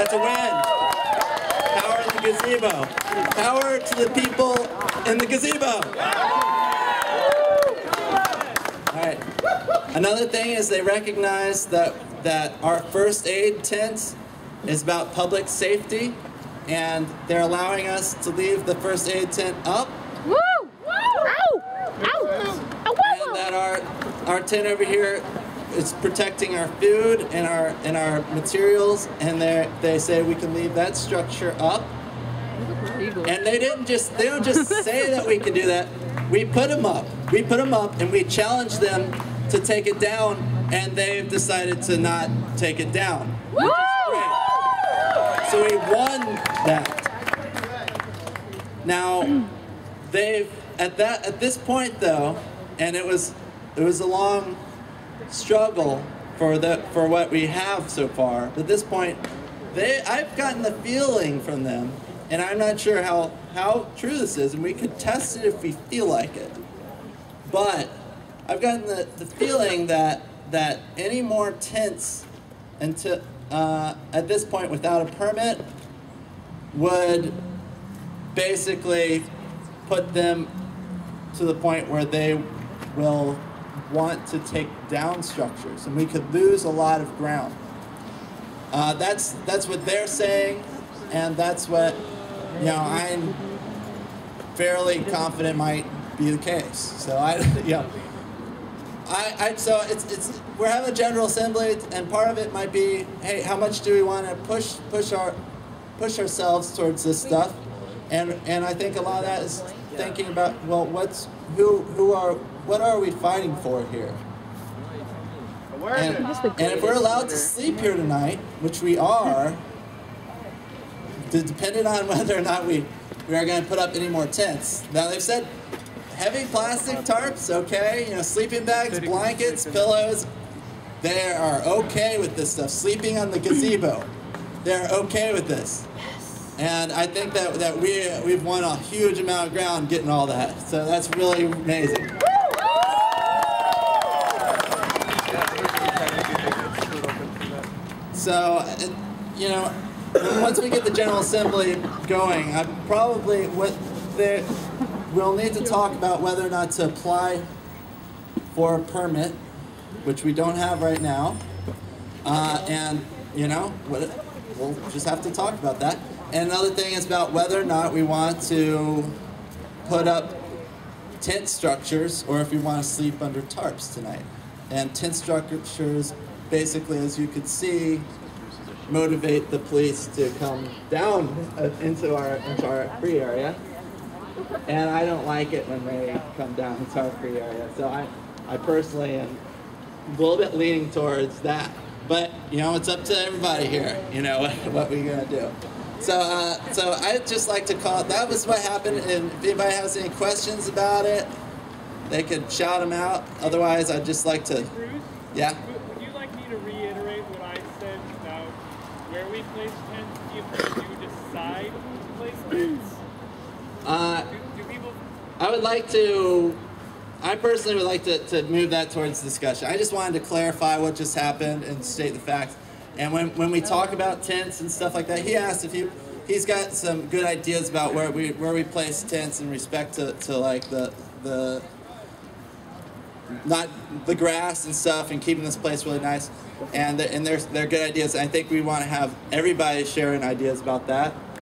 That's a win. Power in the gazebo. Power to the people in the gazebo. All right. Another thing is they recognize that our first aid tent is about public safety, and they're allowing us to leave the first aid tent up. Woo! Ow! Ow! And that our tent over here is protecting our food and our materials, and they say we can leave that structure up. And they don't just say that we can do that. We put them up. We put them up, and we challenge them to take it down, and they've decided to not take it down. Which is great. So we won that. Now, at this point though, and it was a long struggle for what we have so far. But at this point, I've gotten the feeling from them, and I'm not sure how true this is, and we could test it if we feel like it. But I've gotten the feeling that any more tents until at this point without a permit would basically put them to the point where they will want to take down structures, and we could lose a lot of ground. That's what they're saying, and that's what I'm fairly confident might be the case. So so we're having a general assembly, and part of it might be, hey, how much do we want to push ourselves towards this stuff? And I think a lot of that is thinking about, well, what are we fighting for here? And if we're allowed to sleep here tonight, which we are, depending on whether or not we are going to put up any more tents. Now they've said heavy plastic tarps, okay, sleeping bags, blankets, pillows, they are okay with this stuff. Sleeping on the gazebo, they're okay with this. And I think that we've won a huge amount of ground getting all that. So that's really amazing. So, once we get the General Assembly going, we'll need to talk about whether or not to apply for a permit, which we don't have right now. We'll just have to talk about that. And another thing is about whether or not we want to put up tent structures or if we want to sleep under tarps tonight. And tent structures, basically, as you could see, motivate the police to come down into our free area. And I don't like it when they come down into our free area. So I personally am a little bit leaning towards that. But, it's up to everybody here, what we're going to do. So I'd just like to call it, that was what happened, and if anybody has any questions about it, they could shout them out. Otherwise, I'd just like to, Bruce, yeah? Would you like me to reiterate what I said about where we place tents if we do decide to place tents? Do people... I personally would like to move that towards discussion. I just wanted to clarify what just happened and state the facts. And when we talk about tents and stuff like that, he asked if he's got some good ideas about where we place tents in respect to like the not the grass and stuff, and keeping this place really nice. And they're good ideas. And I think we want to have everybody sharing ideas about that.